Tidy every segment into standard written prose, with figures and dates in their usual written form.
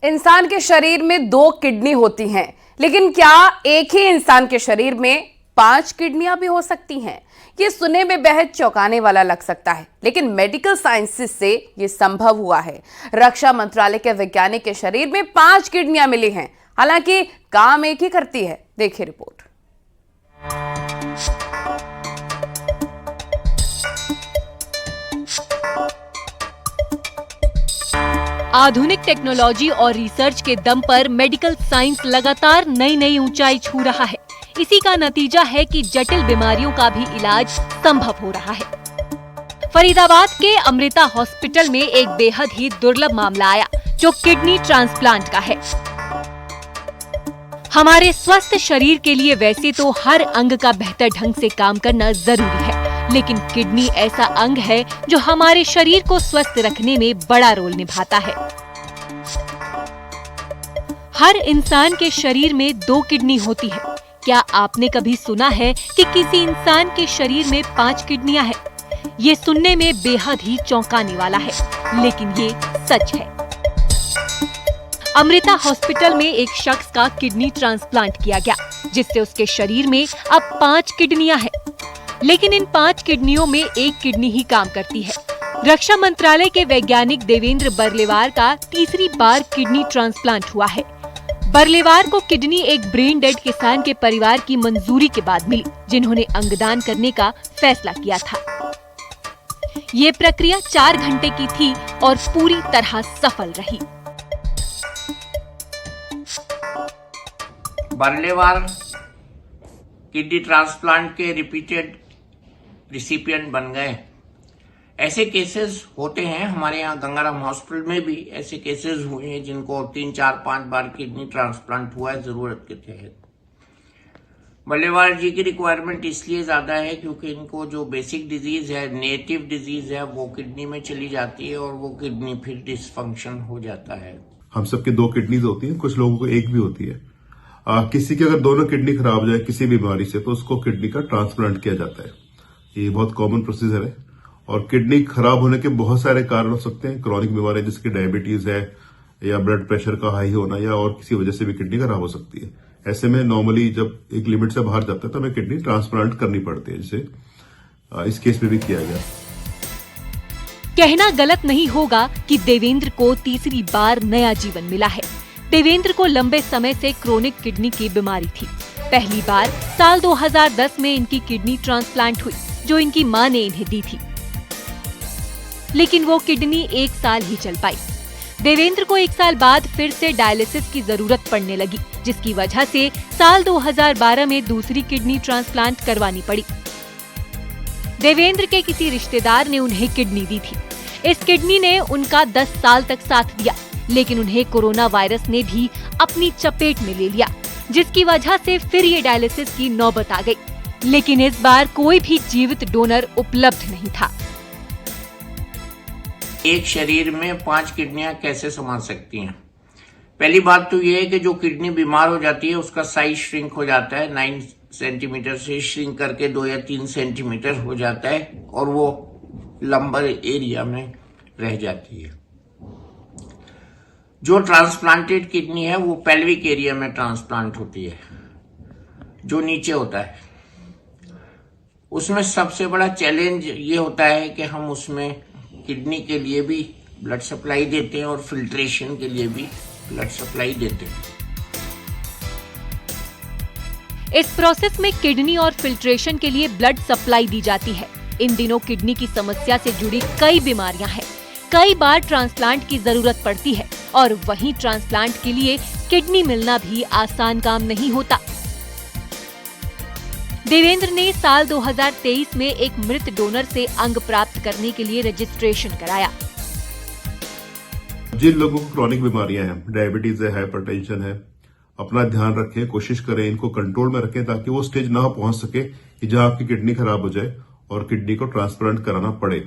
इंसान के शरीर में 2 किडनी होती हैं, लेकिन क्या एक ही इंसान के शरीर में 5 किडनियां भी हो सकती हैं? ये सुनने में बेहद चौंकाने वाला लग सकता है, लेकिन मेडिकल साइंसेस से ये संभव हुआ है। रक्षा मंत्रालय के वैज्ञानिक के शरीर में 5 किडनियां मिली हैं, हालांकि काम एक ही करती है। देखिए रिपोर्ट। आधुनिक टेक्नोलॉजी और रिसर्च के दम पर मेडिकल साइंस लगातार नई नई ऊंचाई छू रहा है। इसी का नतीजा है कि जटिल बीमारियों का भी इलाज संभव हो रहा है। फरीदाबाद के अमृता हॉस्पिटल में एक बेहद ही दुर्लभ मामला आया, जो किडनी ट्रांसप्लांट का है। हमारे स्वस्थ शरीर के लिए वैसे तो हर अंग का बेहतर ढंग से काम करना जरूरी है, लेकिन किडनी ऐसा अंग है जो हमारे शरीर को स्वस्थ रखने में बड़ा रोल निभाता है। हर इंसान के शरीर में 2 किडनी होती है। क्या आपने कभी सुना है कि किसी इंसान के शरीर में 5 किडनियां हैं? ये सुनने में बेहद ही चौंकाने वाला है, लेकिन ये सच है। अमृता हॉस्पिटल में एक शख्स का किडनी ट्रांसप्लांट किया गया, जिससे उसके शरीर में अब 5 किडनियां हैं। लेकिन इन 5 किडनियों में एक किडनी ही काम करती है। रक्षा मंत्रालय के वैज्ञानिक देवेंद्र बर्लेवार का तीसरी बार किडनी ट्रांसप्लांट हुआ है। बर्लेवार को किडनी एक ब्रेन डेड किसान के परिवार की मंजूरी के बाद मिली, जिन्होंने अंगदान करने का फैसला किया था। ये प्रक्रिया 4 घंटे की थी और पूरी तरह सफल रही। बर्लेवार किडनी ट्रांसप्लांट के रिपीटेड रिसिपिएंट बन गए। ऐसे केसेस होते हैं, हमारे यहाँ गंगाराम हॉस्पिटल में भी ऐसे केसेस हुए हैं जिनको 3, 4, 5 बार किडनी ट्रांसप्लांट हुआ है जरूरत के तहत। बल्लेवार जी की रिक्वायरमेंट इसलिए ज्यादा है क्योंकि इनको जो बेसिक डिजीज है, नेटिव डिजीज है, वो किडनी में चली जाती है और वो किडनी फिर डिसफंक्शन हो जाता है। हम सबके 2 किडनीज होती हैं, कुछ लोगों को एक भी होती है। किसी की अगर दोनों किडनी खराब हो जाए किसी बीमारी से, तो उसको किडनी का ट्रांसप्लांट किया जाता है। ये बहुत कॉमन प्रोसीजर है और किडनी खराब होने के बहुत सारे कारण हो सकते हैं। क्रॉनिक बीमारी जिसकी डायबिटीज है, या ब्लड प्रेशर का हाई होना, या और किसी वजह से भी किडनी खराब हो सकती है। ऐसे में नॉर्मली जब एक लिमिट से बाहर जाता है तो हमें किडनी ट्रांसप्लांट करनी पड़ती है, जिसे इस केस में भी किया गया। कहना गलत नहीं होगा कि देवेंद्र को तीसरी बार नया जीवन मिला है। देवेंद्र को लंबे समय से क्रोनिक किडनी की बीमारी थी। पहली बार साल 2010 में इनकी किडनी ट्रांसप्लांट हुई, जो इनकी मां ने इन्हें दी थी, लेकिन वो किडनी 1 साल ही चल पाई। देवेंद्र को 1 साल बाद फिर से डायलिसिस की जरूरत पड़ने लगी, जिसकी वजह से साल 2012 में दूसरी किडनी ट्रांसप्लांट करवानी पड़ी। देवेंद्र के किसी रिश्तेदार ने उन्हें किडनी दी थी। इस किडनी ने उनका 10 साल तक साथ दिया, लेकिन उन्हें कोरोना वायरस ने भी अपनी चपेट में ले लिया, जिसकी वजह से फिर ये डायलिसिस की नौबत आ गई। लेकिन इस बार कोई भी जीवित डोनर उपलब्ध नहीं था। एक शरीर में 5 किडनियां कैसे संभाल सकती हैं? पहली बात तो ये है कि जो किडनी बीमार हो जाती है उसका साइज श्रिंक हो जाता है। 9 सेंटीमीटर से श्रिंक करके 2 या 3 सेंटीमीटर हो जाता है और वो लंबर एरिया में रह जाती है। जो ट्रांसप्लांटेड किडनी है वो पेल्विक एरिया में ट्रांसप्लांट होती है, जो नीचे होता है। उसमें सबसे बड़ा चैलेंज ये होता है कि हम उसमें किडनी के लिए भी ब्लड सप्लाई देते हैं और फिल्ट्रेशन के लिए भी ब्लड सप्लाई देते हैं। इस प्रोसेस में किडनी और फिल्ट्रेशन के लिए ब्लड सप्लाई दी जाती है। इन दिनों किडनी की समस्या से जुड़ी कई बीमारियां हैं। कई बार ट्रांसप्लांट की जरूरत पड़ती है और वहीं ट्रांसप्लांट के लिए किडनी मिलना भी आसान काम नहीं होता। देवेंद्र ने साल 2023 में एक मृत डोनर से अंग प्राप्त करने के लिए रजिस्ट्रेशन कराया। जिन लोगों को क्रॉनिक बीमारियां हैं, डायबिटीज है, हाइपरटेंशन है, अपना ध्यान रखें, कोशिश करें इनको कंट्रोल में रखें, ताकि वो स्टेज ना पहुंच सके कि जहां आपकी किडनी खराब हो जाए और किडनी को ट्रांसप्लांट कराना पड़े।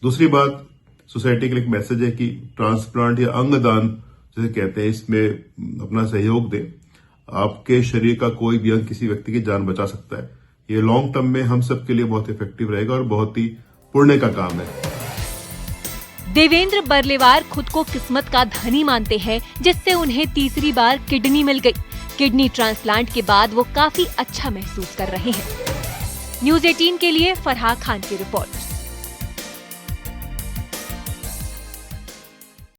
दूसरी बात, सोसाइटी के लिए एक मैसेज है कि ट्रांसप्लांट या अंगदान जैसे कहते हैं, इसमें अपना सहयोग दें। आपके शरीर का कोई भी अंग किसी व्यक्ति की जान बचा सकता है। ये लॉन्ग टर्म में हम सब के लिए बहुत इफेक्टिव रहेगा और बहुत ही पुण्य का काम है। देवेंद्र बर्लेवार खुद को किस्मत का धनी मानते हैं, जिससे उन्हें तीसरी बार किडनी मिल गई। किडनी ट्रांसप्लांट के बाद वो काफी अच्छा महसूस कर रहे हैं। न्यूज़ 18 के लिए फरहा खान की रिपोर्ट।